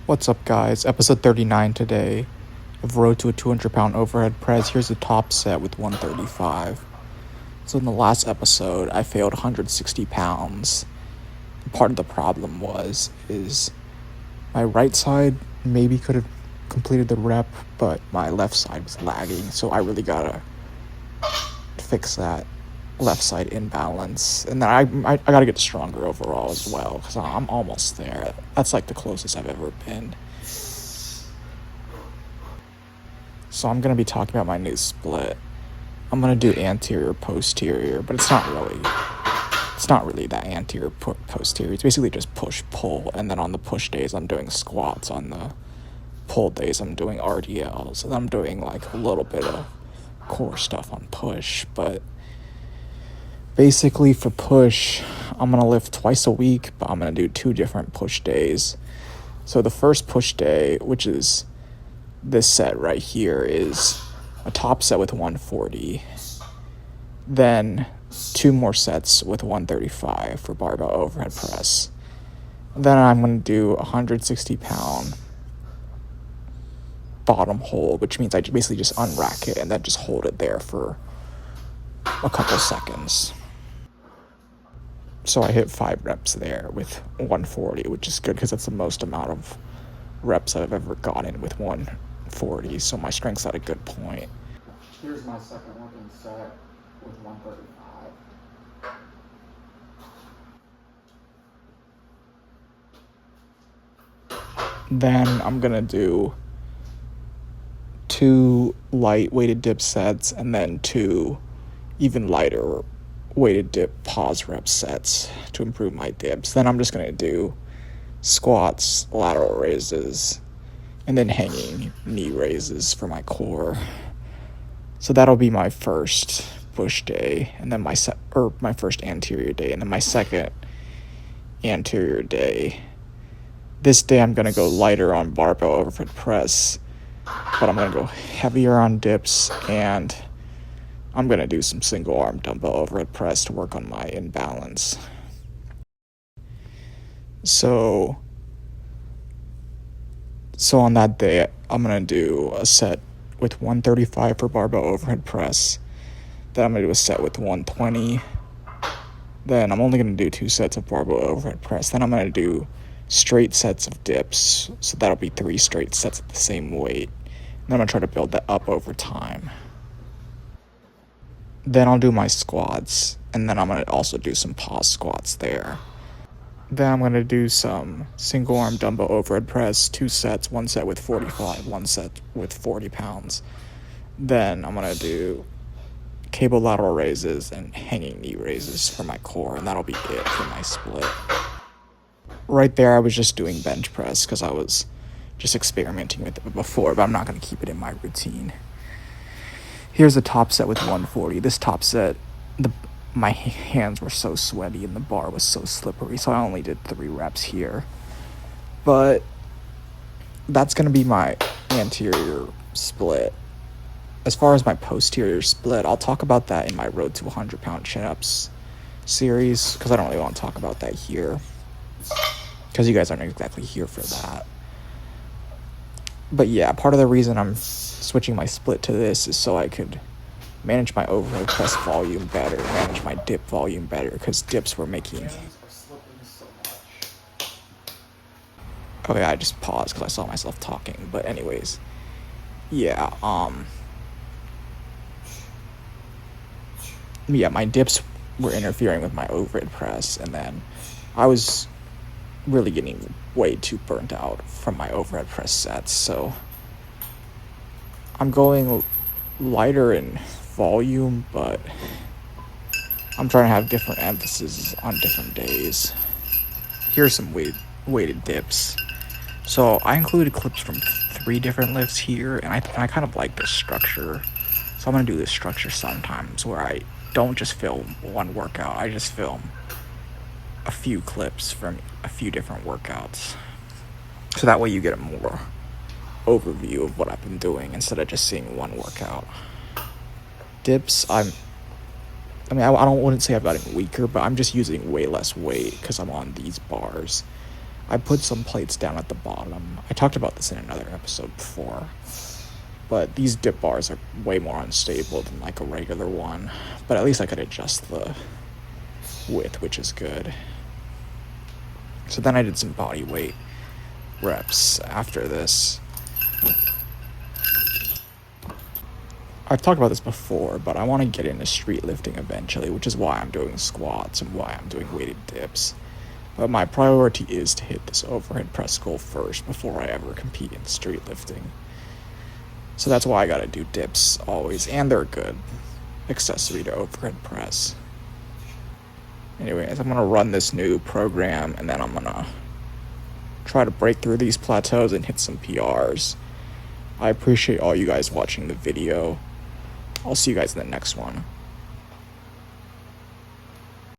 What's up, guys? Episode 39 today of Road to a 200-pound overhead press. Here's a top set with 135. So in the last episode, I failed 160 pounds. Part of the problem is my right side maybe could have completed the rep, but my left side was lagging, so I really gotta fix that left side imbalance. And then I gotta get stronger overall as well, because I'm almost there. That's like the closest I've ever been. So I'm gonna be talking about my new split. I'm gonna do anterior posterior, but it's not really that anterior posterior. It's basically just push pull, and then on the push days I'm doing squats. On the pull days I'm doing RDLs, and I'm doing like a little bit of core stuff on push. But basically for push, I'm gonna lift twice a week, but I'm gonna do 2 different push days. So the first push day, which is this set right here, is a top set with 140. Then 2 more sets with 135 for barbell overhead press. Then I'm going to do a 160-pound bottom hold, which means I basically just unrack it and then just hold it there for a couple seconds. So I hit 5 reps there with 140, which is good because that's the most amount of reps I've ever gotten with 140. So my strength's at a good point. Here's my second working set with 135. Then I'm gonna do 2 light weighted dip sets and then 2 even lighter weighted dip pause rep sets to improve my dips. Then I'm just gonna do squats, lateral raises, and then hanging knee raises for my core. So that'll be my first push day, and then my first anterior day, and then my second anterior day. This day I'm gonna go lighter on barbell overhead press, but I'm gonna go heavier on dips, and I'm gonna do some single arm dumbbell overhead press to work on my imbalance. So on that day, I'm gonna do a set with 135 for barbell overhead press. Then I'm gonna do a set with 120. Then I'm only gonna do 2 sets of barbell overhead press. Then I'm gonna do straight sets of dips. So that'll be 3 straight sets at the same weight. And then I'm gonna try to build that up over time. Then I'll do my squats, and then I'm gonna also do some pause squats there. Then I'm gonna do some single arm dumbbell overhead press, 2 sets, 1 set with 45, 1 set with 40 pounds. Then I'm gonna do cable lateral raises and hanging knee raises for my core, and that'll be it for my split. Right there, I was just doing bench press because I was just experimenting with it before, but I'm not going to keep it in my routine. Here's a top set with 140. This top set, my hands were so sweaty and the bar was so slippery, so I only did 3 reps here. But that's going to be my anterior split. As far as my posterior split, I'll talk about that in my Road to 100-pound chin-ups series, because I don't really want to talk about that here, because you guys aren't exactly here for that. But yeah, part of the reason I'm switching my split to this is so I could manage my overhead press volume better, manage my dip volume better, because dips were making... Okay, I just paused because I saw myself talking, but anyways, yeah, my dips were interfering with my overhead press, and then I was really getting way too burnt out from my overhead press sets, so I'm going lighter in volume, but I'm trying to have different emphasis on different days. Here's some weighted dips. So I included clips from 3 different lifts here, and I kind of like this structure, so I'm going to do this structure sometimes where I don't just film one workout, I just film a few clips from a few different workouts. So that way you get a more overview of what I've been doing instead of just seeing one workout. Dips, I wouldn't say I've gotten weaker, but I'm just using way less weight because I'm on these bars. I put some plates down at the bottom. I talked about this in another episode before, but these dip bars are way more unstable than like a regular one, but at least I could adjust the width, which is good. So then I did some body weight reps after this. I've talked about this before, but I want to get into street lifting eventually, which is why I'm doing squats and why I'm doing weighted dips. But my priority is to hit this overhead press goal first before I ever compete in street lifting. So that's why I gotta do dips always, and they're a good accessory to overhead press. Anyways, I'm gonna run this new program, and then I'm gonna try to break through these plateaus and hit some PRs. I appreciate all you guys watching the video. I'll see you guys in the next one.